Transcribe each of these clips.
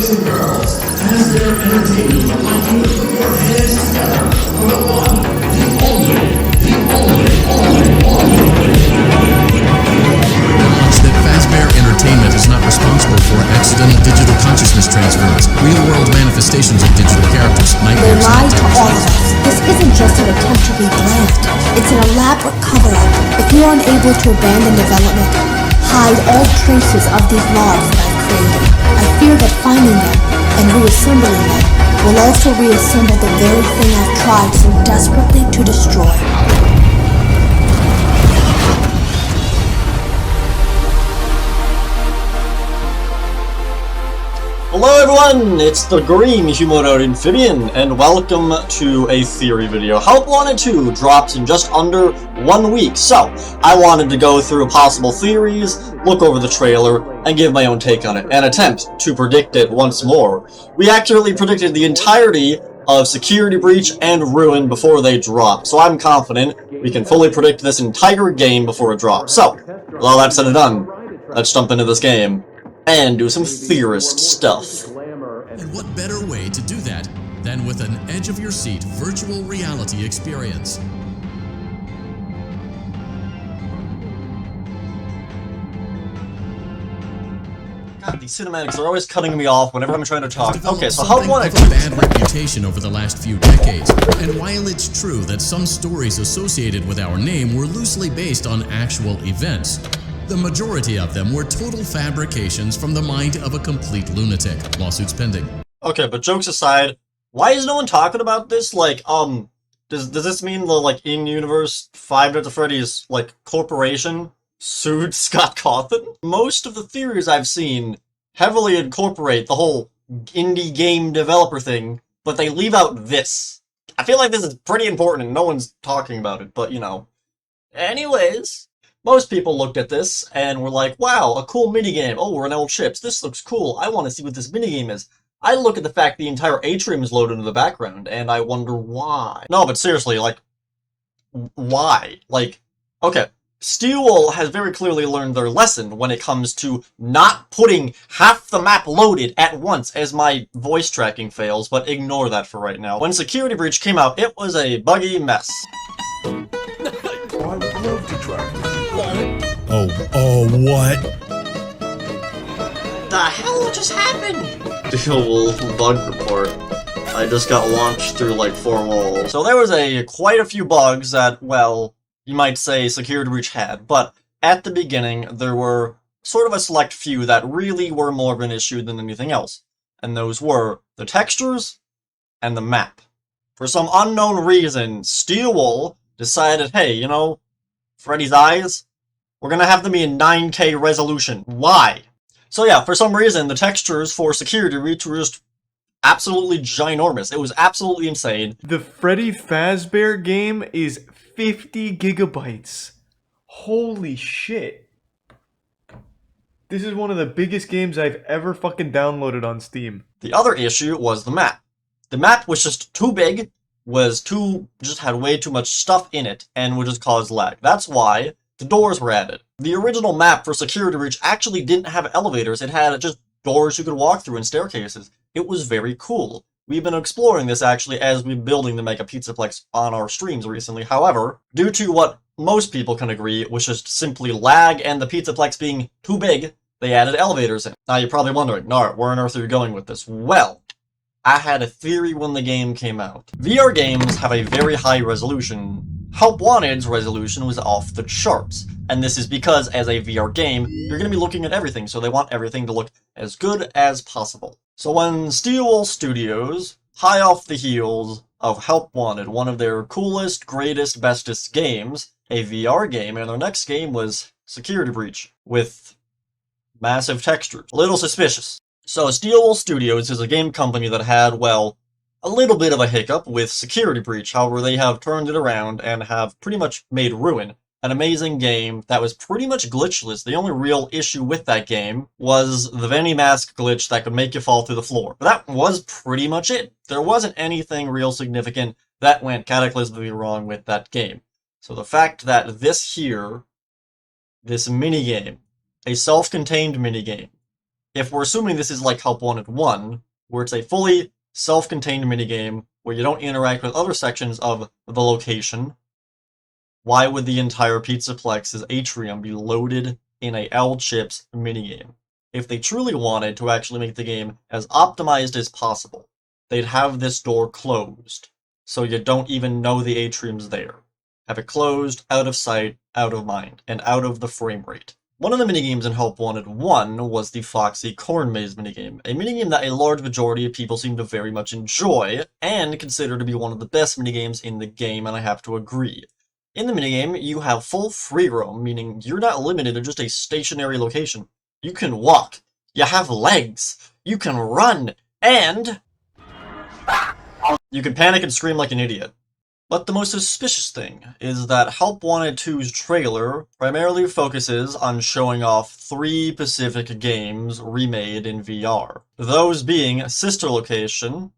boys and girls, as their entertainment would like you to put your hands together for the one, the only. Acknowledge that Fazbear Entertainment is not responsible for accidental digital consciousness transfers, real-world manifestations of digital characters, They nightmares, lied and to all of us. This isn't just an attempt to be bland. It's an elaborate cover-up. If you're unable to abandon development, hide all traces of these logs that I've created, I fear that finding them and reassembling them will also reassemble the very thing I've tried so desperately to destroy. Hello everyone, it's the Green Humanoid Amphibian, and welcome to a theory video. Help Wanted 2 drops in just under 1 week, so I wanted to go through possible theories, look over the trailer, and give my own take on it, and attempt to predict it once more. We accurately predicted the entirety of Security Breach and Ruin before they drop, so I'm confident we can fully predict this entire game before it drops. So, with all that said and done, let's jump into this game and do some theorist stuff. And what better way to do that than with an edge-of-your-seat virtual reality experience? God, these cinematics are always cutting me off whenever I'm trying to talk. Okay, so Something Help Wanted of a bad reputation over the last few decades, and while it's true that some stories associated with our name were loosely based on actual events, the majority of them were total fabrications from the mind of a complete lunatic. Lawsuits pending. Okay, but jokes aside, why is no one talking about this? Like, does this mean the, like, in-universe Five Nights at Freddy's, like, corporation sued Scott Cawthon? Most of the theories I've seen heavily incorporate the whole indie game developer thing, but they leave out this. I feel like this is pretty important and no one's talking about it, but, you know. Anyways, most people looked at this and were like, wow, a cool minigame. Oh, we're in old ships. This looks cool. I want to see what this minigame is. I look at the fact the entire atrium is loaded into the background, and I wonder why. No, but seriously, like, why? Like, okay, Steelwool has very clearly learned their lesson when it comes to not putting half the map loaded at once, as my voice tracking fails, but ignore that for right now. When Security Breach came out, it was a buggy mess. I would love to try this. Oh, what? The hell just happened? Steelwool bug report. I just got launched through like 4 walls. So there was quite a few bugs that, well, you might say Security Breach had, but at the beginning there were sort of a select few that really were more of an issue than anything else. And those were the textures and the map. For some unknown reason, Steelwool decided, hey, you know, Freddy's eyes, we're gonna have them be in 9K resolution. Why? So yeah, for some reason, the textures for Security Breach were just absolutely ginormous. It was absolutely insane. The Freddy Fazbear game is 50 gigabytes. Holy shit. This is one of the biggest games I've ever fucking downloaded on Steam. The other issue was the map. The map was just too big, just had way too much stuff in it, and would just cause lag. That's why the doors were added. The original map for Security Breach actually didn't have elevators, it had just doors you could walk through and staircases. It was very cool. We've been exploring this actually as we've been building the Mega Pizzaplex on our streams recently. However, due to what most people can agree was just simply lag and the Pizzaplex being too big, they added elevators in. Now you're probably wondering, Nart, where on earth are you going with this? Well, I had a theory when the game came out. VR games have a very high resolution. Help Wanted's resolution was off the charts, and this is because as a VR game, you're going to be looking at everything, so they want everything to look as good as possible. So when Steelwool Studios, high off the heels of Help Wanted, one of their coolest, greatest, bestest games, a VR game, and their next game was Security Breach, with massive textures. A little suspicious. So Steelwool Studios is a game company that had, well, a little bit of a hiccup with Security Breach. However, they have turned it around and have pretty much made Ruin an amazing game that was pretty much glitchless. The only real issue with that game was the Venny Mask glitch that could make you fall through the floor. But that was pretty much it. There wasn't anything real significant that went cataclysmically wrong with that game. So the fact that this minigame, a self-contained minigame, if we're assuming this is like Help Wanted 1, where it's a fully self-contained minigame where you don't interact with other sections of the location, why would the entire Pizzaplex's atrium be loaded in a L-Chips minigame? If they truly wanted to actually make the game as optimized as possible, they'd have this door closed, so you don't even know the atrium's there. Have it closed, out of sight, out of mind, and out of the frame rate. One of the minigames in Help Wanted 1 was the Foxy Corn Maze minigame, a minigame that a large majority of people seem to very much enjoy, and consider to be one of the best minigames in the game, and I have to agree. In the minigame, you have full free roam, meaning you're not limited to just a stationary location. You can walk, you have legs, you can run, and you can panic and scream like an idiot. But the most suspicious thing is that Help Wanted 2's trailer primarily focuses on showing off 3 specific games remade in VR. Those being Sister Location,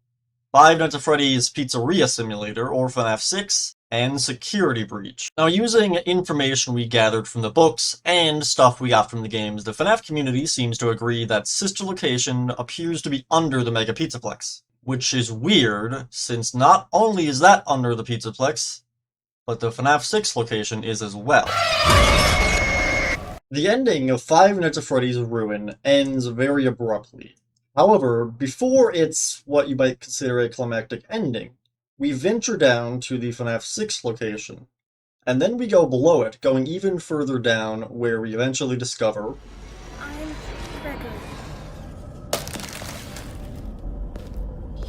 Five Nights at Freddy's Pizzeria Simulator, or FNAF 6, and SecurityBreach. Now, using information we gathered from the books and stuff we got from the games, the FNAF community seems to agree that Sister Location appears to be under the Mega Pizzaplex. Which is weird, since not only is that under the Pizzaplex, but the FNAF 6 location is as well. The ending of Five Nights at Freddy's Ruin ends very abruptly. However, before it's what you might consider a climactic ending, we venture down to the FNAF 6 location, and then we go below it, going even further down, where we eventually discover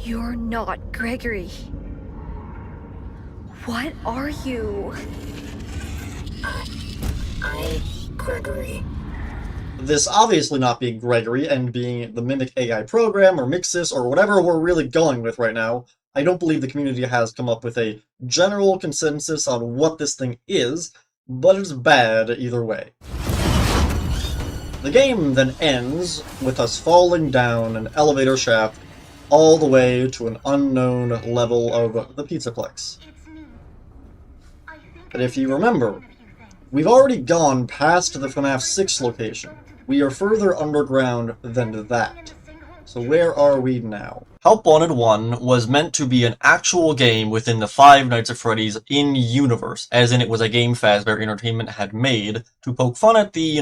You're not Gregory. What are you? I'm Gregory. this obviously not being Gregory and being the Mimic AI program or Mixis or whatever we're really going with right now. I don't believe the community has come up with a general consensus on what this thing is, but it's bad either way. The game then ends with us falling down an elevator shaft all the way to an unknown level of the Pizzaplex. But if you remember, we've already gone past the FNAF 6 location. We are further underground than that. So where are we now? Help Wanted 1 was meant to be an actual game within the Five Nights at Freddy's in-universe, as in it was a game Fazbear Entertainment had made to poke fun at the,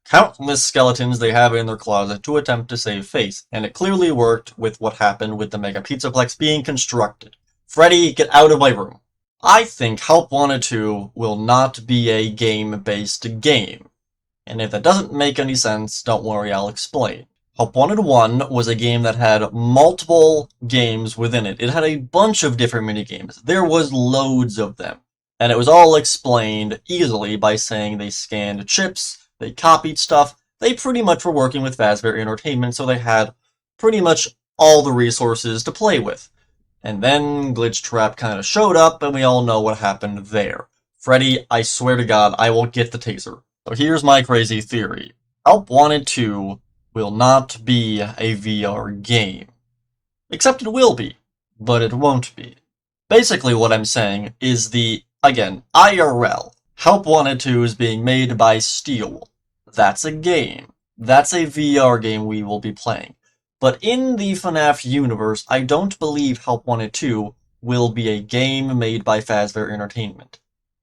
countless skeletons they have in their closet to attempt to save face, and it clearly worked with what happened with the Mega Pizzaplex being constructed. Freddy, get out of my room. I think Help Wanted 2 will not be a game-based game, and if that doesn't make any sense, don't worry, I'll explain. Help Wanted 1 was a game that had multiple games within it. It had a bunch of different minigames. There was loads of them, and it was all explained easily by saying they scanned chips, they copied stuff. They pretty much were working with Fazbear Entertainment, so they had pretty much all the resources to play with. And then Glitch Trap kind of showed up, and we all know what happened there. Freddy, I swear to God, I will get the taser. So here's my crazy theory. Help Wanted 2 will not be a VR game. Except it will be, but it won't be. Basically what I'm saying is again, IRL. Help Wanted 2 is being made by Steel. That's a game. That's a VR game we will be playing. But in the FNAF universe, I don't believe Help Wanted 2 will be a game made by Fazbear Entertainment.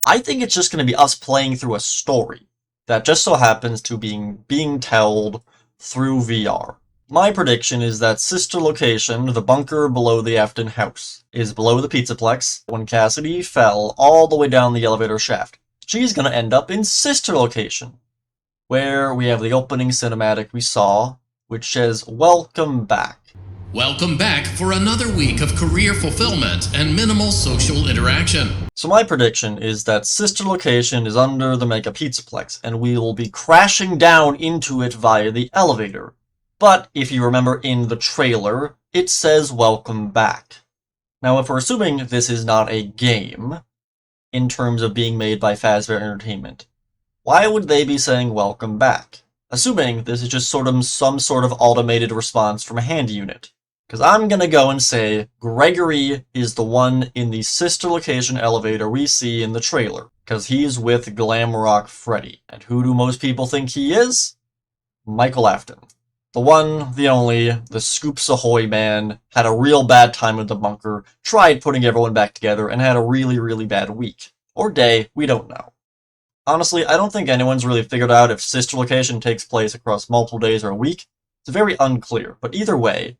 I think it's just going to be us playing through a story that just so happens to being told through VR. My prediction is that Sister Location, the bunker below the Afton house, is below the Pizzaplex when Cassidy fell all the way down the elevator shaft. She's going to end up in Sister Location, where we have the opening cinematic we saw, which says, "Welcome back." Welcome back for another week of career fulfillment and minimal social interaction. So my prediction is that Sister Location is under the Mega Pizzaplex, and we will be crashing down into it via the elevator. But if you remember in the trailer, it says "Welcome back." Now if we're assuming this is not a game, in terms of being made by Fazbear Entertainment, why would they be saying "Welcome back"? Assuming this is just some sort of automated response from a hand unit. Because I'm gonna go and say Gregory is the one in the Sister Location elevator we see in the trailer, because he's with Glamrock Freddy. And who do most people think he is? Michael Afton. The one, the only, the Scoops Ahoy man had a real bad time with the bunker, tried putting everyone back together, and had a really, really bad week. Or day, we don't know. Honestly, I don't think anyone's really figured out if sister location takes place across multiple days or a week. It's very unclear, but either way,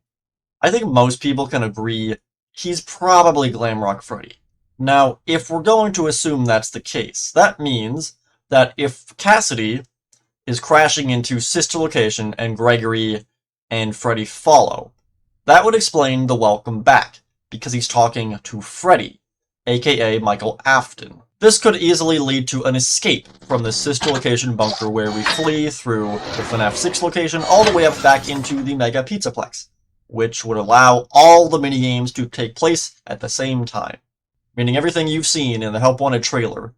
I think most people can agree he's probably Glamrock Freddy. Now, if we're going to assume that's the case, that means that if Cassidy is crashing into sister location and Gregory and Freddy follow, that would explain the welcome back, because he's talking to Freddy, aka Michael Afton. This could easily lead to an escape from the sister location bunker where we flee through the FNAF 6 location all the way up back into the Mega Pizzaplex, which would allow all the minigames to take place at the same time. Meaning everything you've seen in the Help Wanted trailer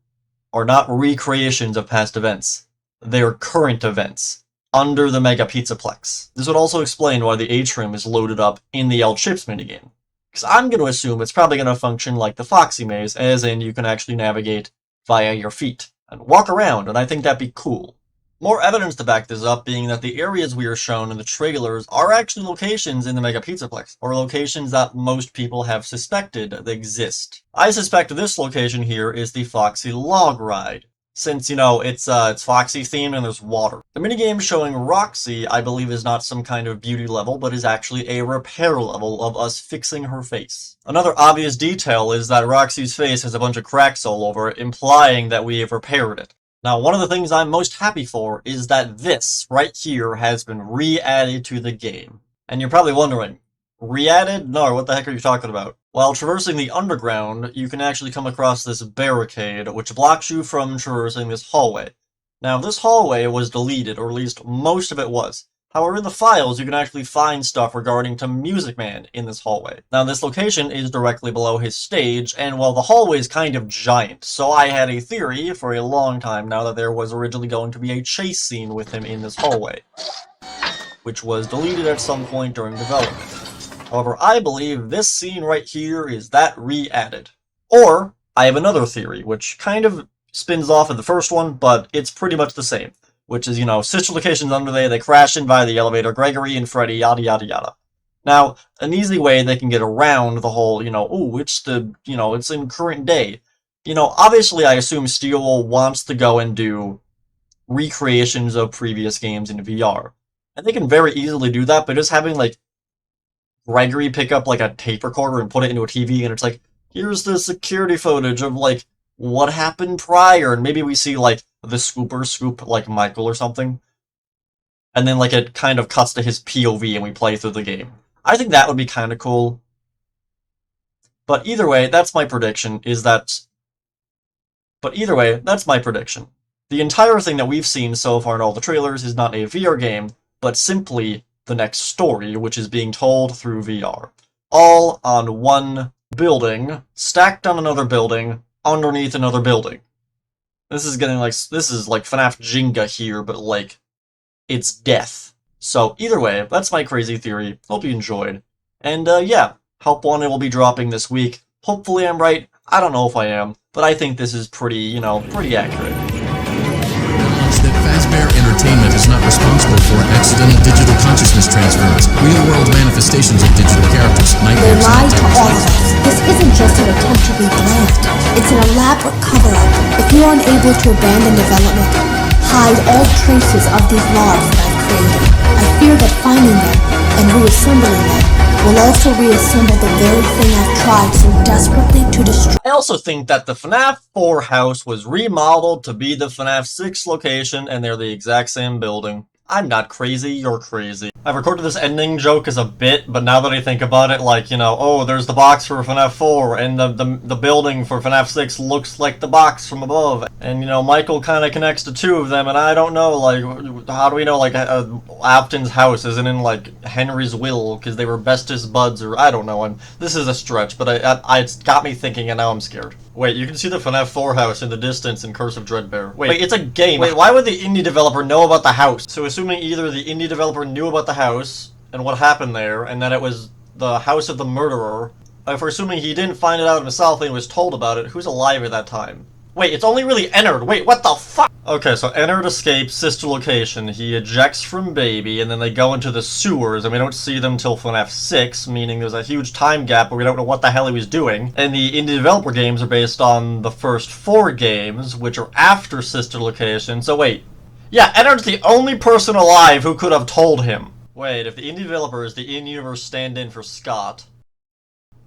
are not recreations of past events. They're current events under the Mega Pizzaplex. This would also explain why the atrium is loaded up in the L Chips minigame. Because I'm going to assume it's probably going to function like the Foxy Maze, as in you can actually navigate via your feet and walk around, and I think that'd be cool. More evidence to back this up being that the areas we are shown in the trailers are actually locations in the Mega Pizzaplex, or locations that most people have suspected they exist. I suspect this location here is the Foxy Log Ride, since, you know, it's Foxy themed and there's water. The minigame showing Roxy, I believe, is not some kind of beauty level, but is actually a repair level of us fixing her face. Another obvious detail is that Roxy's face has a bunch of cracks all over it, implying that we have repaired it. Now, one of the things I'm most happy for is that this, right here, has been re-added to the game. And you're probably wondering, re-added? No, what the heck are you talking about? While traversing the underground, you can actually come across this barricade, which blocks you from traversing this hallway. Now, this hallway was deleted, or at least most of it was. However, in the files, you can actually find stuff regarding to Music Man in this hallway. Now, this location is directly below his stage, and well, the hallway is kind of giant, so I had a theory for a long time now that there was originally going to be a chase scene with him in this hallway, which was deleted at some point during development. However, I believe this scene right here is that re-added. Or, I have another theory, which kind of spins off of the first one, but it's pretty much the same. Which is, you know, sister locations under there, they crash in via the elevator, Gregory and Freddy, yada yada yada. Now, an easy way they can get around the whole, you know, ooh, it's the, you know, it's in current day. You know, obviously I assume Steel wants to go and do recreations of previous games in VR. And they can very easily do that by just having, like, Gregory pick up, like, a tape recorder and put it into a TV, and it's like, here's the security footage of, like, what happened prior, and maybe we see, like, the scooper scoop, like, Michael or something. And then, like, it kind of cuts to his POV and we play through the game. I think that would be kind of cool. But either way, that's my prediction, The entire thing that we've seen so far in all the trailers is not a VR game, but simply the next story, which is being told through VR. All on one building, stacked on another building, underneath another building. This is like FNAF Jenga here, but like, it's death. So either way, that's my crazy theory. Hope you enjoyed. And yeah, Help Wanted will be dropping this week. Hopefully I'm right. I don't know if I am, but I think this is pretty, you know, pretty accurate. That Fazbear Entertainment is not responsible for accidental digital consciousness transfers, real-world manifestations of digital characters, They nightmares, lied to and all of us. This isn't just an attempt to be bland. It's an elaborate cover-up. If you are unable to abandon development, hide all traces of these logs that I've created, I fear that finding them and reassembling them will also reassemble the very thing I've tried so desperately to destroy. I also think that the FNAF 4 house was remodeled to be the FNAF 6 location, and they're the exact same building. I'm not crazy, you're crazy. I've recorded this ending joke as a bit, but now that I think about it, like, you know, oh, there's the box for FNAF 4, and the building for FNAF 6 looks like the box from above. And, you know, Michael kind of connects the two of them, and I don't know, like, how do we know, like, Afton's house isn't in, like, Henry's will, because they were bestest buds, or I don't know, and this is a stretch, but it's got me thinking, and now I'm scared. Wait, you can see the FNAF 4 house in the distance in Curse of Dreadbear. Wait, it's a game. Wait, why would the indie developer know about the house? So assuming either the indie developer knew about the house, and what happened there, and that it was the house of the murderer, if we're assuming he didn't find it out himself and was told about it, who's alive at that time? Wait, it's only really Ennard. Wait, what the fuck? Okay, so Ennard escapes sister location. He ejects from Baby, and then they go into the sewers, and we don't see them till FNAF 6, meaning there's a huge time gap where we don't know what the hell he was doing. And the indie developer games are based on the first 4 games, which are after sister location. So wait. Yeah, Ennard's the only person alive who could have told him. Wait, if the indie developer is the in-universe stand-in for Scott.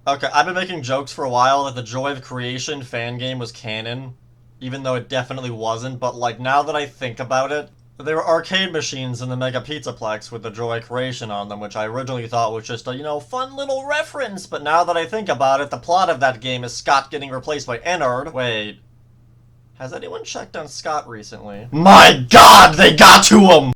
Okay, I've been making jokes for a while that the Joy of Creation fan game was canon. Even though it definitely wasn't, but like now that I think about it, there were arcade machines in the Mega Pizzaplex with the Joy of Creation on them, which I originally thought was just a, you know, fun little reference, but now that I think about it, the plot of that game is Scott getting replaced by Ennard. Wait, has anyone checked on Scott recently? My god, they got to him!